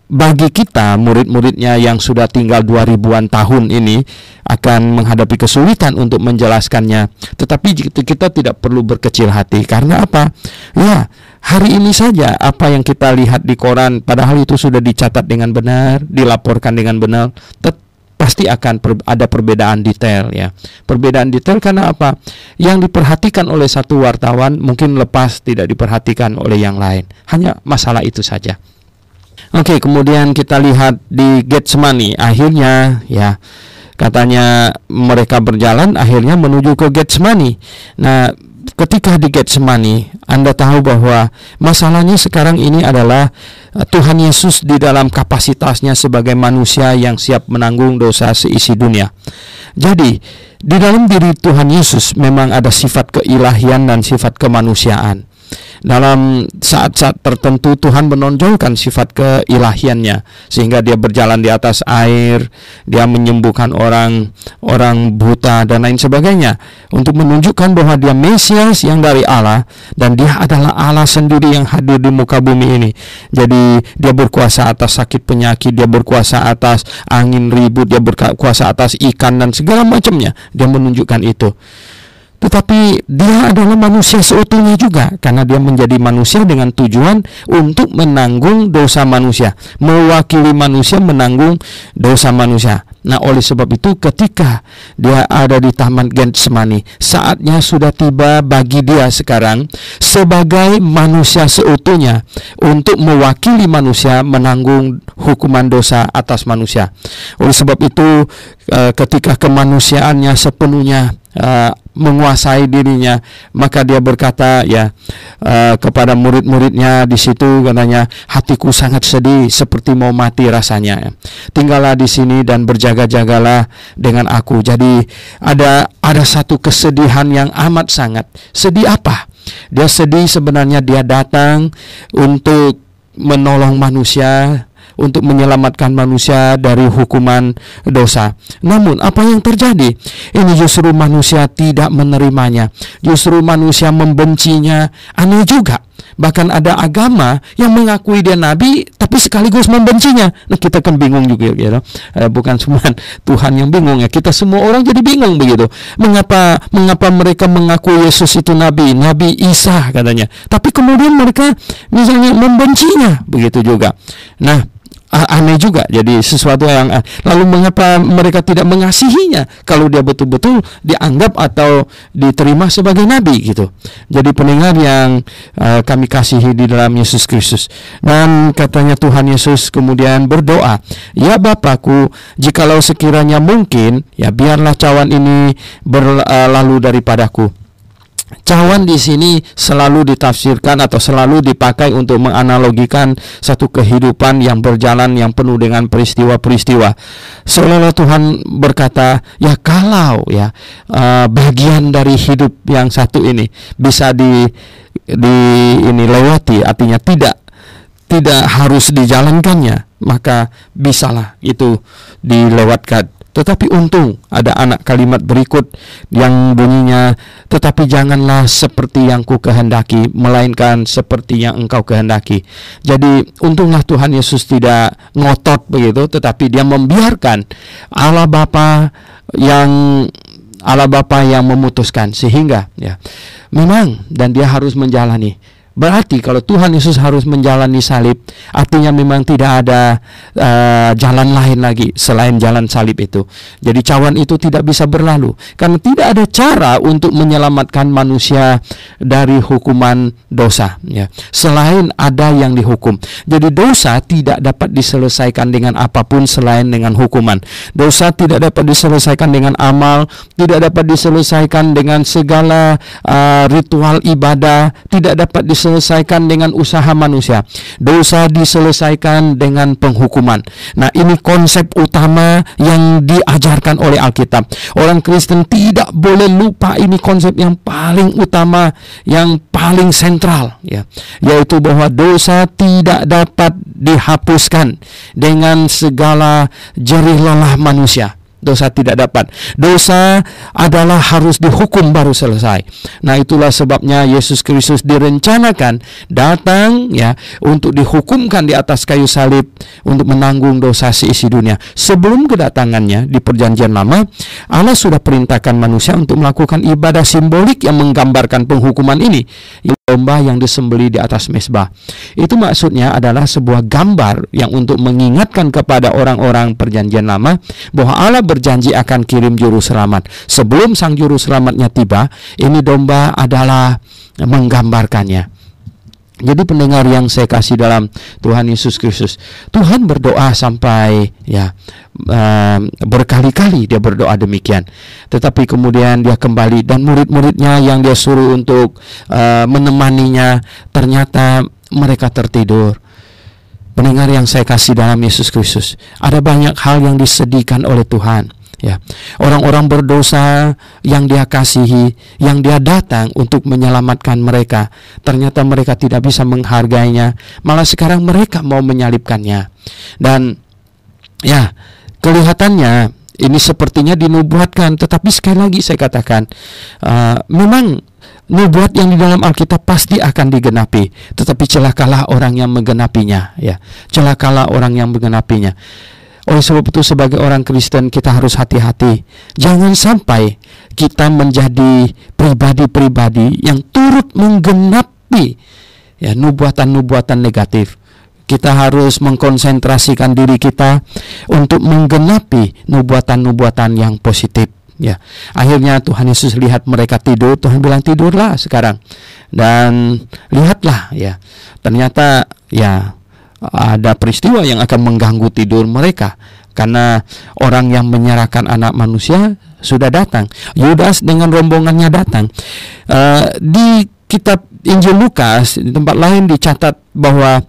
bagi kita murid-muridnya yang sudah tinggal 2000-an tahun ini akan menghadapi kesulitan untuk menjelaskannya. Tetapi kita tidak perlu berkecil hati. Karena apa? Ya, hari ini saja apa yang kita lihat di koran, padahal itu sudah dicatat dengan benar, dilaporkan dengan benar, pasti akan ada perbedaan detail, ya. Perbedaan detail karena apa? Yang diperhatikan oleh satu wartawan mungkin lepas tidak diperhatikan oleh yang lain. Hanya masalah itu saja. Oke, kemudian kita lihat di Getsemani. Akhirnya, ya, katanya mereka berjalan akhirnya menuju ke Getsemani. Nah, ketika di Getsemani, Anda tahu bahwa masalahnya sekarang ini adalah Tuhan Yesus di dalam kapasitasnya sebagai manusia yang siap menanggung dosa seisi dunia. Jadi, di dalam diri Tuhan Yesus memang ada sifat keilahian dan sifat kemanusiaan. Dalam saat-saat tertentu Tuhan menonjolkan sifat keilahiannya sehingga dia berjalan di atas air, dia menyembuhkan orang buta dan lain sebagainya untuk menunjukkan bahwa dia Mesias yang dari Allah dan dia adalah Allah sendiri yang hadir di muka bumi ini. Jadi dia berkuasa atas sakit penyakit, dia berkuasa atas angin ribut, dia berkuasa atas ikan dan segala macamnya. Dia menunjukkan itu. Tetapi dia adalah manusia seutuhnya juga, karena dia menjadi manusia dengan tujuan untuk menanggung dosa manusia, mewakili manusia menanggung dosa manusia. Nah, oleh sebab itu ketika dia ada di Taman Getsemani, saatnya sudah tiba bagi dia sekarang sebagai manusia seutuhnya untuk mewakili manusia menanggung hukuman dosa atas manusia. Oleh sebab itu ketika kemanusiaannya sepenuhnya menguasai dirinya, maka dia berkata kepada murid-muridnya di situ, katanya, hatiku sangat sedih seperti mau mati rasanya. Tinggallah di sini dan berjaga-jagalah dengan aku. Jadi ada satu kesedihan yang amat sangat. Sedih apa? Dia sedih sebenarnya dia datang untuk menolong manusia, untuk menyelamatkan manusia dari hukuman dosa. Namun apa yang terjadi? Ini justru manusia tidak menerimanya. Justru manusia membencinya. Aneh juga. Bahkan ada agama yang mengakui dia nabi tapi sekaligus membencinya. Nah, kita kan bingung juga, gitu. Bukan cuma Tuhan yang bingung, ya. Kita semua orang jadi bingung begitu. Mengapa mereka mengakui Yesus itu nabi Isa katanya. Tapi kemudian mereka misalnya membencinya, begitu juga. Nah, aneh juga. Jadi sesuatu yang lalu mengapa mereka tidak mengasihinya kalau dia betul-betul dianggap atau diterima sebagai nabi, gitu. Jadi pendengar yang kami kasihi di dalam Yesus Kristus, dan katanya Tuhan Yesus kemudian berdoa, ya Bapakku, jikalau sekiranya mungkin, ya biarlah cawan ini berlalu daripadaku. Cawan di sini selalu ditafsirkan atau selalu dipakai untuk menganalogikan satu kehidupan yang berjalan yang penuh dengan peristiwa-peristiwa. Seolah-olah Tuhan berkata, ya kalau bagian dari hidup yang satu ini bisa ini lewati, artinya tidak harus dijalankannya, maka bisalah itu dilewatkan. Tetapi untung ada anak kalimat berikut yang bunyinya, tetapi janganlah seperti yang ku kehendaki, melainkan seperti yang engkau kehendaki. Jadi untunglah Tuhan Yesus tidak ngotot begitu, tetapi dia membiarkan Allah Bapa yang memutuskan, sehingga ya memang dan dia harus menjalani. Berarti kalau Tuhan Yesus harus menjalani salib, artinya memang tidak ada jalan lain lagi selain jalan salib itu. Jadi cawan itu tidak bisa berlalu, karena tidak ada cara untuk menyelamatkan manusia dari hukuman dosa, ya, selain ada yang dihukum. Jadi dosa tidak dapat diselesaikan dengan apapun selain dengan hukuman. Dosa tidak dapat diselesaikan dengan amal, tidak dapat diselesaikan dengan segala ritual ibadah, tidak dapat diselesaikan dengan usaha manusia. Dosa diselesaikan dengan penghukuman. Nah, ini konsep utama yang diajarkan oleh Alkitab. Orang Kristen tidak boleh lupa ini konsep yang paling utama, yang paling sentral, ya, yaitu bahwa dosa tidak dapat dihapuskan dengan segala jerih lelah manusia. Dosa tidak dapat. Dosa adalah harus dihukum baru selesai. Nah, itulah sebabnya Yesus Kristus direncanakan datang, ya, untuk dihukumkan di atas kayu salib untuk menanggung dosa seisi dunia. Sebelum kedatangannya di Perjanjian Lama, Allah sudah perintahkan manusia untuk melakukan ibadah simbolik yang menggambarkan penghukuman ini. Domba yang disembelih di atas mezbah. Itu maksudnya adalah sebuah gambar yang untuk mengingatkan kepada orang-orang Perjanjian Lama bahwa Allah berjanji akan kirim juru selamat. Sebelum sang juru selamatnya tiba, ini domba adalah menggambarkannya. Jadi pendengar yang saya kasih dalam Tuhan Yesus Kristus, Tuhan berdoa sampai berkali-kali dia berdoa demikian. Tetapi kemudian dia kembali dan murid-muridnya yang dia suruh untuk menemaninya, ternyata mereka tertidur. Pendengar yang saya kasih dalam Yesus Kristus, ada banyak hal yang disedihkan oleh Tuhan. Ya, orang-orang berdosa yang dia kasihi, yang dia datang untuk menyelamatkan mereka, ternyata mereka tidak bisa menghargainya, malah sekarang mereka mau menyalibkannya. Dan ya, kelihatannya ini sepertinya dinubuatkan, tetapi sekali lagi saya katakan, memang nubuat yang di dalam Alkitab pasti akan digenapi, tetapi celakalah orang yang menggenapinya, ya, celakalah orang yang menggenapinya. Oleh sebab itu sebagai orang Kristen kita harus hati-hati. Jangan sampai kita menjadi pribadi-pribadi yang turut menggenapi, ya, nubuatan-nubuatan negatif. Kita harus mengkonsentrasikan diri kita untuk menggenapi nubuatan-nubuatan yang positif. Ya, akhirnya Tuhan Yesus lihat mereka tidur, Tuhan bilang tidurlah sekarang. Dan lihatlah, ya, ternyata ya ada peristiwa yang akan mengganggu tidur mereka, karena orang yang menyerahkan anak manusia sudah datang. Yudas dengan rombongannya datang. Di kitab Injil Lukas di tempat lain dicatat bahwa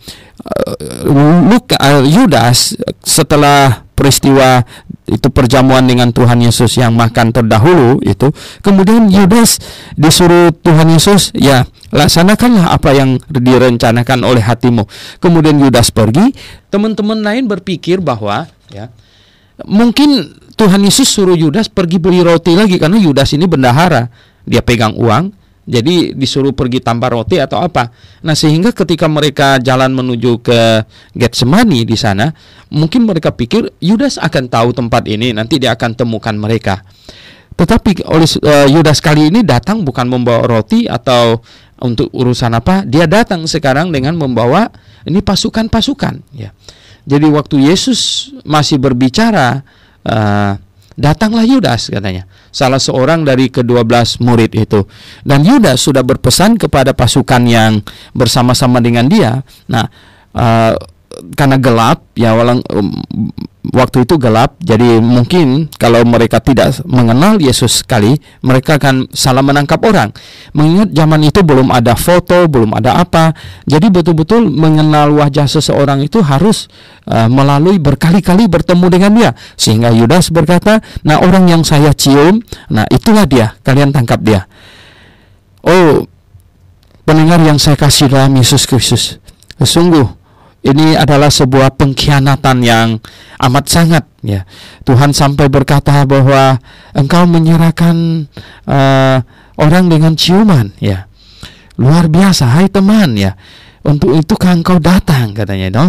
Yudas setelah peristiwa itu perjamuan dengan Tuhan Yesus yang makan terdahulu itu, kemudian Yudas disuruh Tuhan Yesus, ya, laksanakanlah apa yang direncanakan oleh hatimu. Kemudian Yudas pergi. Teman-teman lain berpikir bahwa, ya, mungkin Tuhan Yesus suruh Yudas pergi beli roti lagi, karena Yudas ini bendahara, dia pegang uang, jadi disuruh pergi tanpa roti atau apa. Nah, sehingga ketika mereka jalan menuju ke Getsemani di sana, mungkin mereka pikir Yudas akan tahu tempat ini, nanti dia akan temukan mereka. Tetapi oleh Yudas kali ini datang bukan membawa roti atau untuk urusan apa, dia datang sekarang dengan membawa ini pasukan-pasukan, ya. Jadi waktu Yesus masih berbicara, datanglah Yudas, katanya, salah seorang dari ke-12 murid itu. Dan Yudas sudah berpesan kepada pasukan yang bersama-sama dengan dia. Nah, karena gelap, ya, waktu itu gelap, jadi mungkin kalau mereka tidak mengenal Yesus sekali, mereka akan salah menangkap orang. Mengingat zaman itu belum ada foto, belum ada apa, jadi betul-betul mengenal wajah seseorang itu harus melalui berkali-kali bertemu dengan dia. Sehingga Yudas berkata, nah, orang yang saya cium, nah, itulah dia, kalian tangkap dia. Oh, pendengar yang saya kasih dalam Yesus Kristus, sungguh ini adalah sebuah pengkhianatan yang amat sangat, ya. Tuhan sampai berkata bahwa engkau menyerahkan orang dengan ciuman, ya. Luar biasa, hai teman, ya. Untuk itukah engkau datang, katanya, no?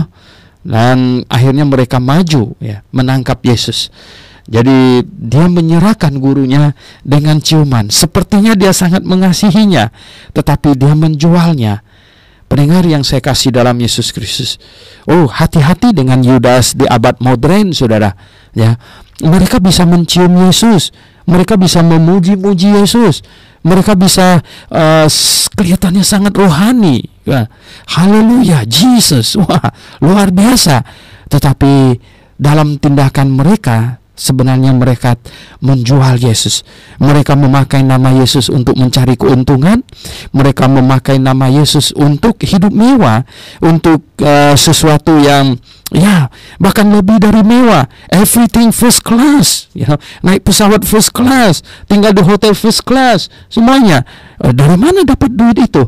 Dan akhirnya mereka maju, ya, menangkap Yesus. Jadi dia menyerahkan gurunya dengan ciuman. Sepertinya dia sangat mengasihinya, tetapi dia menjualnya. Pendengar yang saya kasih dalam Yesus Kristus, oh, hati-hati dengan Yudas di abad modern, saudara. Ya, mereka bisa mencium Yesus, mereka bisa memuji-muji Yesus, mereka bisa kelihatannya sangat rohani. Ya. Haleluya, Jesus, wah, luar biasa. Tetapi dalam tindakan mereka, sebenarnya mereka menjual Yesus. Mereka memakai nama Yesus untuk mencari keuntungan. Mereka memakai nama Yesus untuk hidup mewah, untuk sesuatu yang, ya, bahkan lebih dari mewah. Everything first class, you know, naik pesawat first class, tinggal di hotel first class, semuanya. Dari mana dapat duit itu?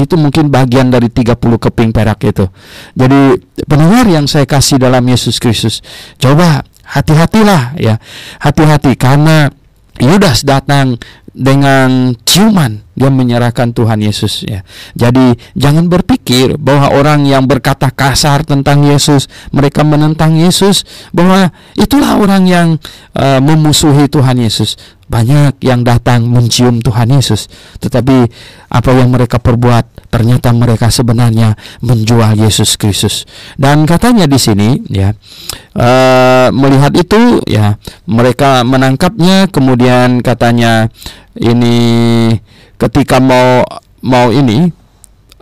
Itu mungkin bagian dari 30 keping perak itu. Jadi pendengar yang saya kasih dalam Yesus Kristus, coba hati-hatilah, ya, hati-hati, karena Yudas datang dengan ciuman, dia menyerahkan Tuhan Yesus, ya. Jadi jangan berpikir bahwa orang yang berkata kasar tentang Yesus, mereka menentang Yesus, bahwa itulah orang yang memusuhi Tuhan Yesus. Banyak yang datang mencium Tuhan Yesus, tetapi apa yang mereka perbuat, ternyata mereka sebenarnya menjual Yesus Kristus. Dan katanya di sini, ya, melihat itu, ya, mereka menangkapnya. Kemudian katanya ini ketika mau ini,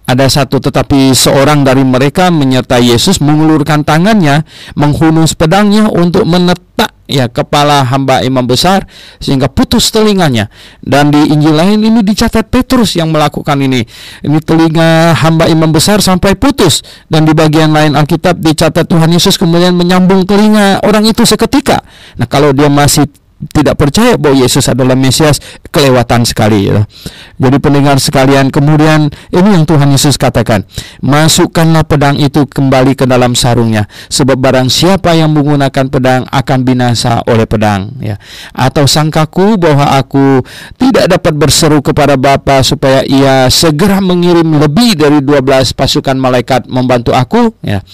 ada satu, tetapi seorang dari mereka menyertai Yesus mengulurkan tangannya, menghunus pedangnya untuk menetak, ya, kepala hamba imam besar sehingga putus telinganya. Dan di Injil lain ini dicatat Petrus yang melakukan ini. Ini telinga hamba imam besar sampai putus. Dan di bagian lain Alkitab dicatat Tuhan Yesus kemudian menyambung telinga orang itu seketika. Nah, kalau dia masih tidak percaya bahwa Yesus adalah Mesias, kelewatan sekali, ya. Jadi pendengar sekalian, kemudian ini yang Tuhan Yesus katakan, masukkanlah pedang itu kembali ke dalam sarungnya, sebab barang siapa yang menggunakan pedang akan binasa oleh pedang, ya. Atau sangkaku bahwa aku tidak dapat berseru kepada Bapa supaya ia segera mengirim lebih dari 12 pasukan malaikat membantu aku, ya.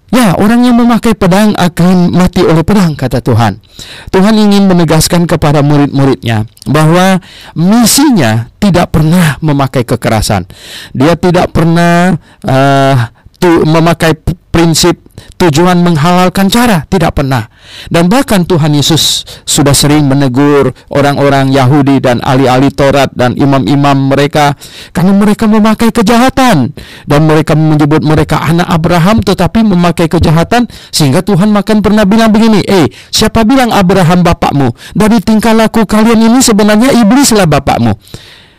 Ya, orang yang memakai pedang akan mati oleh pedang, kata Tuhan. Tuhan ingin menegaskan kepada murid-muridnya bahwa misinya tidak pernah memakai kekerasan. Dia tidak pernah memakai prinsip tujuan menghalalkan cara, tidak pernah. Dan bahkan Tuhan Yesus sudah sering menegur orang-orang Yahudi dan ahli-ahli Taurat dan imam-imam mereka karena mereka memakai kejahatan, dan mereka menyebut mereka anak Abraham tetapi memakai kejahatan, sehingga Tuhan makan pernah bilang begini, siapa bilang Abraham bapakmu? Dari tingkah laku kalian ini sebenarnya iblislah bapakmu.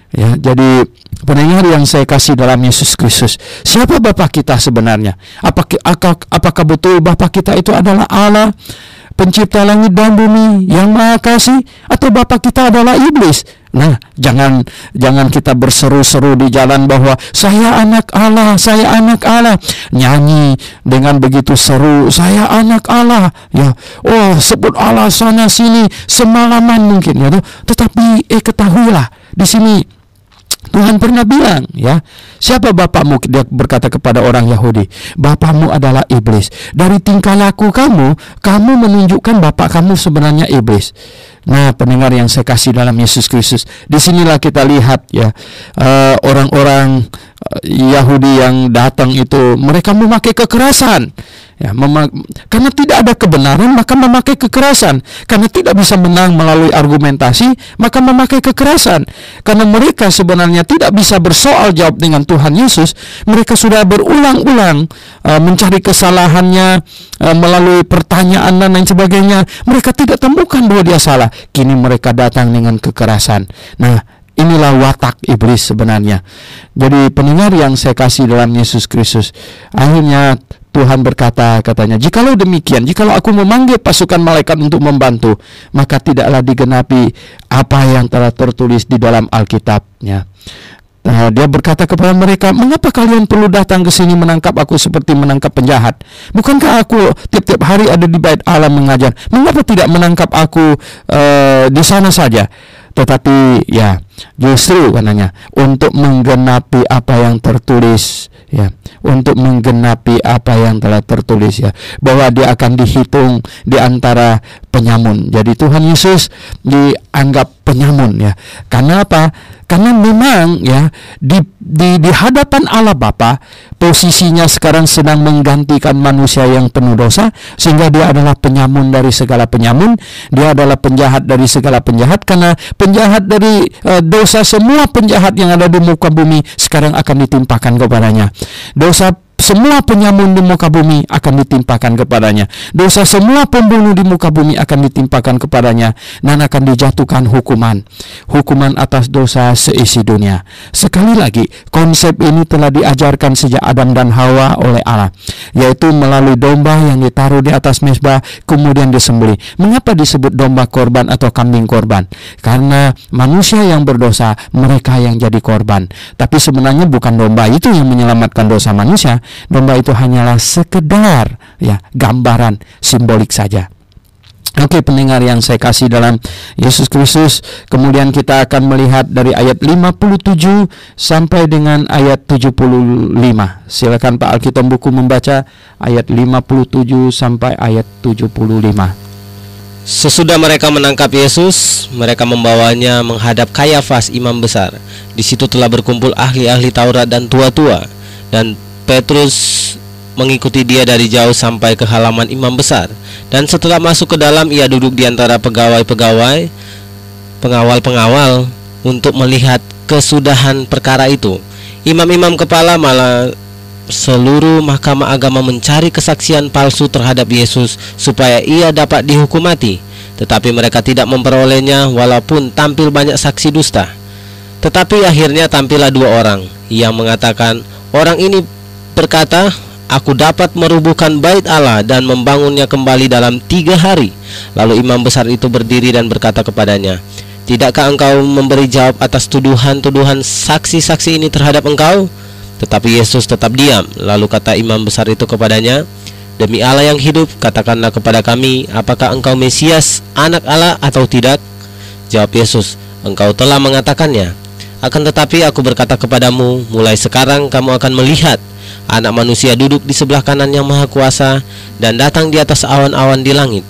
Ya, jadi pendengar yang saya kasih dalam Yesus Kristus, siapa Bapa kita sebenarnya? Apakah betul Bapa kita itu adalah Allah, pencipta langit dan bumi yang Maha Kasih, atau Bapa kita adalah iblis? Nah, jangan kita berseru-seru di jalan bahwa saya anak Allah, saya anak Allah. Nyanyi dengan begitu seru, saya anak Allah, ya. Oh, sebut Allah sana sini semalaman mungkin, ya. Tetapi ketahuilah di sini Tuhan pernah bilang, ya, siapa bapakmu? Dia berkata kepada orang Yahudi, bapakmu adalah iblis. Dari tingkah laku kamu menunjukkan bapak kamu sebenarnya iblis. Nah, pendengar yang saya kasih dalam Yesus Kristus, disinilah kita lihat, ya, orang-orang Yahudi yang datang itu, mereka memakai kekerasan. Ya, karena tidak ada kebenaran maka memakai kekerasan. Karena tidak bisa menang melalui argumentasi maka memakai kekerasan. Karena mereka sebenarnya tidak bisa bersoal jawab dengan Tuhan Yesus, mereka sudah berulang-ulang mencari kesalahannya melalui pertanyaan dan lain sebagainya. Mereka tidak temukan bahwa dia salah. Kini mereka datang dengan kekerasan. Nah, inilah watak iblis sebenarnya. Jadi pendengar yang saya kasih dalam Yesus Kristus, akhirnya Tuhan berkata, katanya, jikalau demikian, jikalau aku memanggil pasukan malaikat untuk membantu, maka tidaklah digenapi apa yang telah tertulis di dalam Alkitabnya. Dia berkata kepada mereka, "Mengapa kalian perlu datang ke sini menangkap aku seperti menangkap penjahat? Bukankah aku tiap-tiap hari ada di bait Allah mengajar? Mengapa tidak menangkap aku di sana saja?" Tetapi ya, justru katanya untuk menggenapi apa yang tertulis, ya, untuk menggenapi apa yang telah tertulis, ya, bahwa dia akan dihitung di antara penyamun. Jadi Tuhan Yesus dianggap penyamun, ya. Karena apa? Karena memang, ya, di hadapan Allah Bapa, posisinya sekarang sedang menggantikan manusia yang penuh dosa, sehingga dia adalah penyamun dari segala penyamun, dia adalah penjahat dari segala penjahat, karena penjahat dari dosa, semua penjahat yang ada di muka bumi sekarang akan ditimpakan kepadanya. Dosa semua penyamun di muka bumi akan ditimpakan kepadanya. Dosa semua pembunuh di muka bumi akan ditimpakan kepadanya, dan akan dijatuhkan hukuman atas dosa seisi dunia. Sekali lagi, konsep ini telah diajarkan sejak Adam dan Hawa oleh Allah, yaitu melalui domba yang ditaruh di atas mezbah kemudian disembelih. Mengapa disebut domba korban atau kambing korban? Karena manusia yang berdosa, mereka yang jadi korban. Tapi sebenarnya bukan domba itu yang menyelamatkan dosa manusia. Domba itu hanyalah sekedar, ya, gambaran simbolik saja. Oke, pendengar yang saya kasih dalam Yesus Kristus, kemudian kita akan melihat dari ayat 57 sampai dengan ayat 75. Silakan Pak Alkitab Buku membaca ayat 57 sampai ayat 75. Sesudah mereka menangkap Yesus, mereka membawanya menghadap Kayafas, imam besar. Di situ telah berkumpul ahli-ahli Taurat dan tua-tua, dan Petrus mengikuti dia dari jauh sampai ke halaman imam besar. Dan setelah masuk ke dalam, ia duduk di antara pegawai-pegawai, pengawal-pengawal, untuk melihat kesudahan perkara itu. Imam-imam kepala malah seluruh mahkamah agama mencari kesaksian palsu terhadap Yesus supaya ia dapat dihukum mati. Tetapi mereka tidak memperolehnya, walaupun tampil banyak saksi dusta. Tetapi akhirnya tampillah dua orang yang mengatakan, orang ini berkata, "Aku dapat merubuhkan bait Allah dan membangunnya kembali dalam 3 hari." Lalu imam besar itu berdiri dan berkata kepadanya, "Tidakkah engkau memberi jawab atas tuduhan-tuduhan saksi-saksi ini terhadap engkau?" Tetapi Yesus tetap diam. Lalu kata imam besar itu kepadanya, "Demi Allah yang hidup, katakanlah kepada kami, apakah engkau Mesias, anak Allah atau tidak?" Jawab Yesus, "Engkau telah mengatakannya. Akan tetapi aku berkata kepadamu, mulai sekarang kamu akan melihat Anak Manusia duduk di sebelah kanan Yang Maha Kuasa dan datang di atas awan-awan di langit."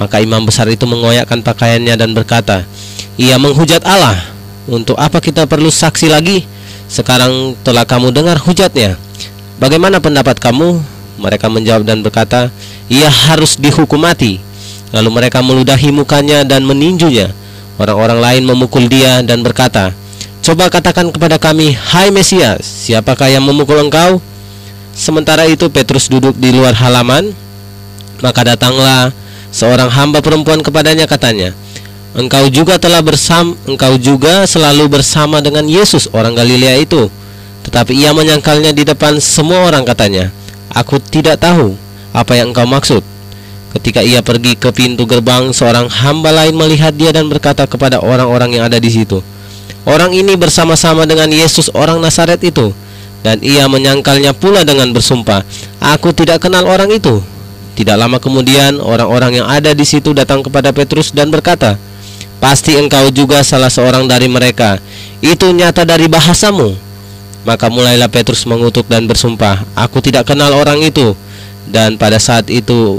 Maka imam besar itu mengoyakkan pakaiannya dan berkata, "Ia menghujat Allah. Untuk apa kita perlu saksi lagi? Sekarang telah kamu dengar hujatnya. Bagaimana pendapat kamu?" Mereka menjawab dan berkata, "Ia harus dihukum mati." Lalu mereka meludahi mukanya dan meninjunya. Orang-orang lain memukul dia dan berkata, "Coba katakan kepada kami, hai Mesias, siapakah yang memukul engkau?" Sementara itu Petrus duduk di luar halaman. Maka datanglah seorang hamba perempuan kepadanya, katanya, engkau juga selalu bersama dengan Yesus orang Galilea itu." Tetapi ia menyangkalnya di depan semua orang, katanya, "Aku tidak tahu apa yang engkau maksud." Ketika ia pergi ke pintu gerbang, seorang hamba lain melihat dia dan berkata kepada orang-orang yang ada di situ, "Orang ini bersama-sama dengan Yesus orang Nazaret itu." Dan ia menyangkalnya pula dengan bersumpah, "Aku tidak kenal orang itu." Tidak lama kemudian orang-orang yang ada di situ datang kepada Petrus dan berkata, "Pasti engkau juga salah seorang dari mereka. Itu nyata dari bahasamu." Maka mulailah Petrus mengutuk dan bersumpah, "Aku tidak kenal orang itu." Dan pada saat itu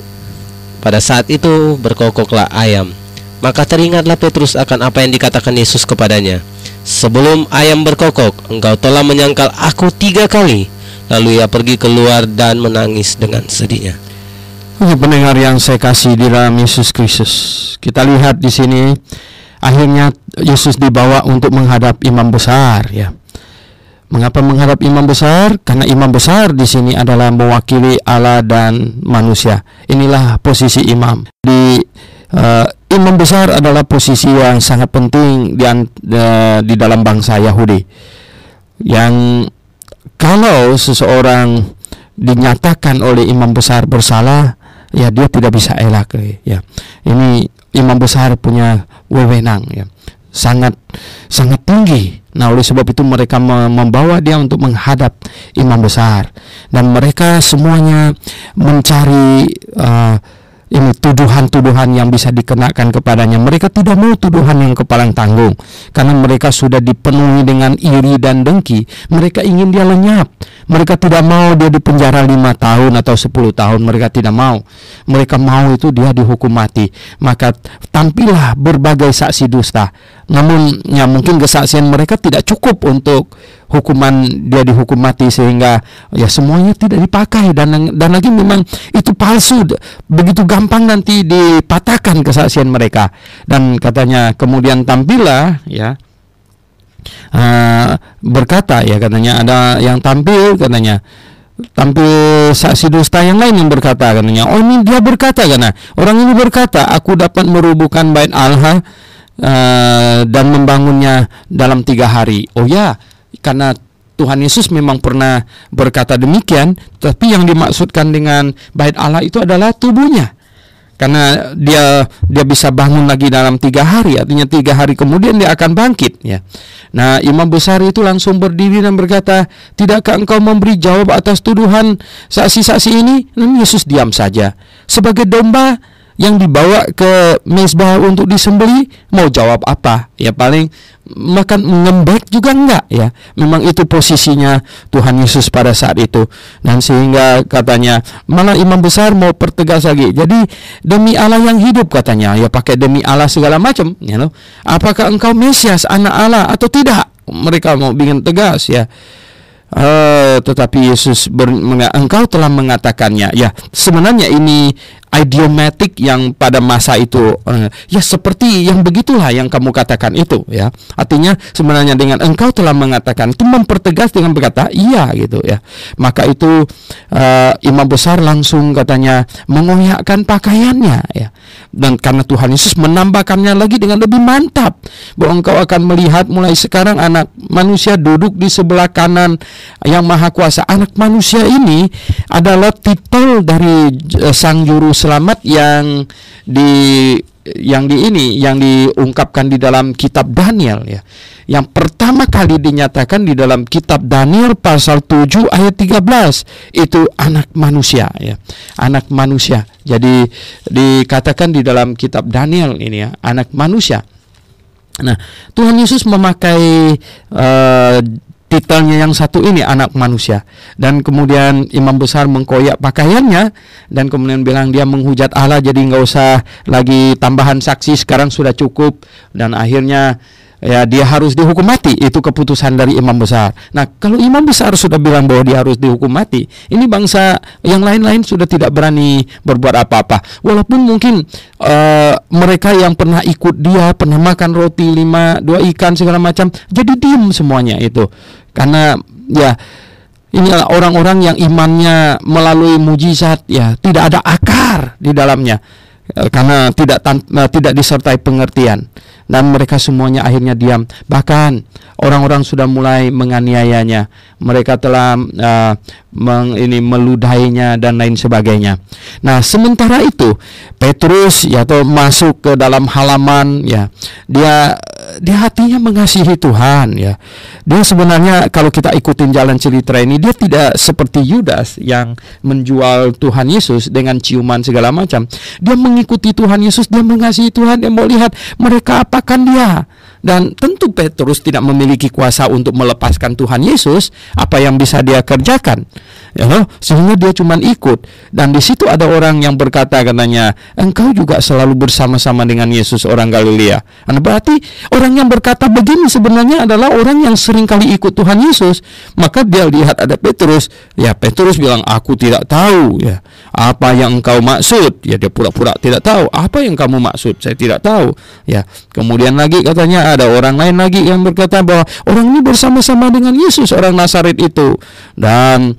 berkokoklah ayam. Maka teringatlah Petrus akan apa yang dikatakan Yesus kepadanya, "Sebelum ayam berkokok, engkau telah menyangkal aku 3 kali." Lalu ia pergi keluar dan menangis dengan sedihnya. Pendengar yang saya kasih di dalam Yesus Kristus, kita lihat di sini akhirnya Yesus dibawa untuk menghadap imam besar, ya. Mengapa menghadap imam besar? Karena imam besar di sini adalah mewakili Allah dan manusia. Inilah posisi imam. Imam besar adalah posisi yang sangat penting di dalam bangsa Yahudi. Yang kalau seseorang dinyatakan oleh imam besar bersalah, ya dia tidak bisa elak, ya. Ini imam besar punya wewenang, ya. sangat tinggi. Nah, oleh sebab itu mereka membawa dia untuk menghadap imam besar, dan mereka semuanya mencari ini tuduhan-tuduhan yang bisa dikenakan kepadanya. Mereka tidak mau tuduhan yang kepalang tanggung, karena mereka sudah dipenuhi dengan iri dan dengki. Mereka ingin dia lenyap. Mereka tidak mau dia dipenjara 5 tahun atau 10 tahun. Mereka tidak mau. Mereka mau itu dia dihukum mati. Maka tampillah berbagai saksi dusta. Namun ya mungkin kesaksian mereka tidak cukup untuk hukuman dia dihukum mati, sehingga ya semuanya tidak dipakai, dan lagi memang itu palsu, begitu gampang nanti dipatahkan kesaksian mereka. Dan katanya kemudian tampillah ya berkata ya, katanya ada yang tampil saksi dusta yang lain yang berkata, katanya oh ini dia berkata, karena orang ini berkata aku dapat merubuhkan bait Allah dan membangunnya dalam 3 hari. Oh ya, karena Tuhan Yesus memang pernah berkata demikian, tapi yang dimaksudkan dengan bait Allah itu adalah tubuhnya. Karena dia bisa bangun lagi dalam 3 hari, artinya 3 hari kemudian dia akan bangkit ya. Nah, imam besar itu langsung berdiri dan berkata, tidakkah engkau memberi jawab atas tuduhan saksi-saksi ini? Dan Yesus diam saja. Sebagai domba yang dibawa ke mezbah untuk disembelih, mau jawab apa? Ya paling makan ngembek juga enggak ya. Memang itu posisinya Tuhan Yesus pada saat itu. Dan sehingga katanya malah imam besar mau pertegas lagi. Jadi demi Allah yang hidup, katanya, ya pakai demi Allah segala macam, you know. Apakah engkau Mesias, anak Allah atau tidak? Mereka mau bikin tegas ya. Tetapi Yesus engkau telah mengatakannya. Ya, sebenarnya ini idiomatik yang pada masa itu ya seperti yang begitulah yang kamu katakan itu ya. Artinya sebenarnya dengan engkau telah mengatakan itu mempertegas dengan berkata iya gitu ya. Maka itu imam besar langsung katanya mengoyakkan pakaiannya ya. Dan karena Tuhan Yesus menambahkannya lagi dengan lebih mantap, bahwa engkau akan melihat mulai sekarang anak manusia duduk di sebelah kanan yang maha kuasa. Anak manusia ini adalah titel dari sang juru selamat yang diungkapkan di dalam kitab Daniel ya. Yang pertama kali dinyatakan di dalam kitab Daniel pasal 7 ayat 13 itu anak manusia ya. Anak manusia. Jadi dikatakan di dalam kitab Daniel ini ya, anak manusia. Nah, Tuhan Yesus memakai titelnya yang satu ini, anak manusia. Dan kemudian imam besar mengkoyak pakaiannya dan kemudian bilang dia menghujat Allah, jadi nggak usah lagi tambahan saksi, sekarang sudah cukup. Dan akhirnya ya dia harus dihukum mati. Itu keputusan dari imam besar. Nah, kalau imam besar sudah bilang bahwa dia harus dihukum mati, ini bangsa yang lain-lain sudah tidak berani berbuat apa-apa. Walaupun mungkin mereka yang pernah ikut dia, pernah makan roti 5, 2 ikan segala macam, jadi diem semuanya itu. Karena ya inilah orang-orang yang imannya melalui mujizat ya, tidak ada akar di dalamnya, karena tidak disertai pengertian. Dan mereka semuanya akhirnya diam. Bahkan orang-orang sudah mulai menganiayanya. Mereka telah meludainya dan lain sebagainya. Nah, sementara itu Petrus ya masuk ke dalam halaman ya. Dia hatinya mengasihi Tuhan ya. Dia sebenarnya kalau kita ikutin jalan cerita ini, dia tidak seperti Yudas yang menjual Tuhan Yesus dengan ciuman segala macam. Dia mengikuti Tuhan Yesus, dia mengasihi Tuhan, dia mau lihat mereka apakan dia. Dan tentu Petrus tidak memiliki kuasa untuk melepaskan Tuhan Yesus. Apa yang bisa dia kerjakan? Ya, sehingga dia cuma ikut. Dan di situ ada orang yang berkata, katanya, engkau juga selalu bersama-sama dengan Yesus orang Galilea. Nah, berarti orang yang berkata begini sebenarnya adalah orang yang sering kali ikut Tuhan Yesus. Maka dia lihat ada Petrus. Ya, Petrus bilang, aku tidak tahu ya apa yang engkau maksud. Ya, dia pura-pura tidak tahu. Apa yang kamu maksud? Saya tidak tahu. Ya, kemudian lagi katanya ada orang lain lagi yang berkata bahwa orang ini bersama-sama dengan Yesus orang Nazaret itu. Dan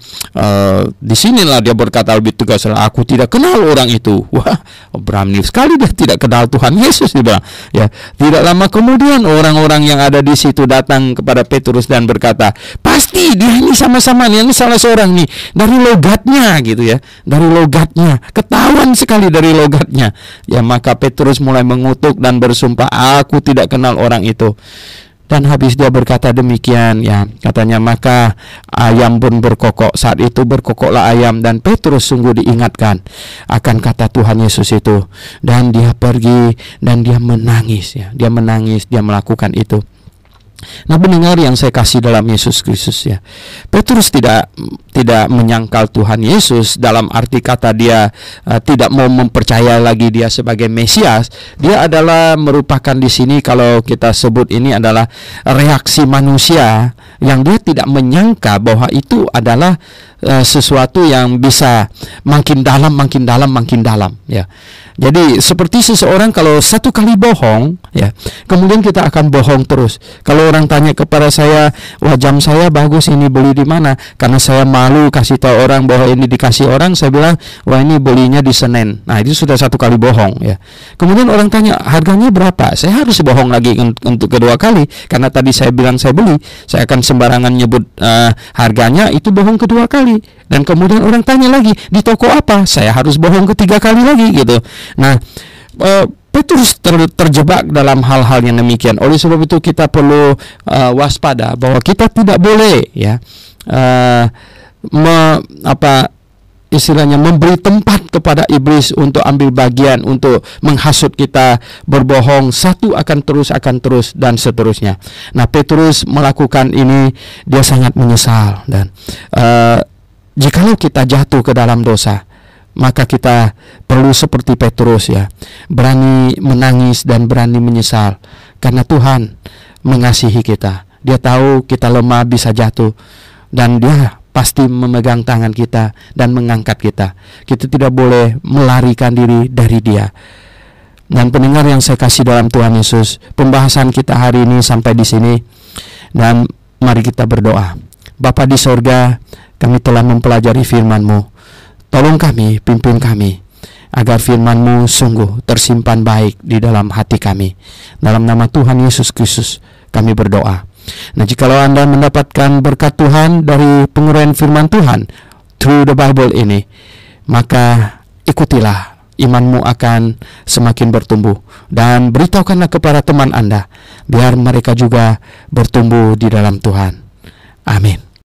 disinilah dia berkata lebih tegas, aku tidak kenal orang itu. Wah, berani sekali dia tidak kenal Tuhan Yesus, dia bilang. Ya, tidak lama kemudian orang-orang yang ada di situ datang kepada Petrus dan berkata, pasti dia ini sama-sama nih, ini salah seorang nih, dari logatnya gitu ya, dari logatnya, ketahuan sekali dari logatnya. Ya, maka Petrus mulai mengutuk dan bersumpah, aku tidak kenal orang orang itu. Dan habis dia berkata demikian, ya, katanya maka ayam pun berkokok. Saat itu berkokoklah ayam, dan Petrus sungguh diingatkan akan kata Tuhan Yesus itu, dan dia pergi dan dia menangis, ya. Dia menangis, dia melakukan itu. Nah, pendengar yang saya kasih dalam Yesus Kristus, ya, Petrus tidak menyangkal Tuhan Yesus dalam arti kata dia tidak mau mempercayai lagi dia sebagai Mesias. Dia adalah merupakan di sini, kalau kita sebut ini adalah reaksi manusia yang dia tidak menyangka bahwa itu adalah sesuatu yang bisa makin dalam, ya. Jadi seperti seseorang kalau satu kali bohong, ya, kemudian kita akan bohong terus. Kalau orang tanya kepada saya, wah, jam saya bagus, ini beli di mana? Karena saya malu kasih tahu orang bahwa ini dikasih orang, saya bilang, wah, ini belinya di Senen. Nah, itu sudah satu kali bohong, ya. Kemudian orang tanya, harganya berapa? Saya harus bohong lagi untuk kedua kali, karena tadi saya bilang saya beli. Saya akan sembarangan nyebut harganya, itu bohong kedua kali. Dan kemudian orang tanya lagi, di toko apa? Saya harus bohong ketiga kali lagi, gitu. Nah, Petrus terjebak dalam hal-hal yang demikian. Oleh sebab itu kita perlu waspada bahwa kita tidak boleh, ya, istilahnya memberi tempat kepada iblis untuk ambil bagian, untuk menghasut kita berbohong, satu akan terus dan seterusnya. Nah, Petrus melakukan ini, dia sangat menyesal, dan jikalau kita jatuh ke dalam dosa, maka kita perlu seperti Petrus, ya, berani menangis dan berani menyesal, karena Tuhan mengasihi kita. Dia tahu kita lemah, bisa jatuh, dan dia pasti memegang tangan kita dan mengangkat kita. Kita tidak boleh melarikan diri dari dia. Dan pendengar yang saya kasih dalam Tuhan Yesus, pembahasan kita hari ini sampai di sini, dan mari kita berdoa. Bapa di sorga, kami telah mempelajari firman-Mu. Tolong kami, pimpin kami, agar firman-Mu sungguh tersimpan baik di dalam hati kami. Dalam nama Tuhan Yesus Kristus kami berdoa. Nah, jikalau Anda mendapatkan berkat Tuhan dari penguraian firman Tuhan through the Bible ini, maka ikutilah, imanmu akan semakin bertumbuh. Dan beritahukanlah kepada teman Anda, biar mereka juga bertumbuh di dalam Tuhan. Amin.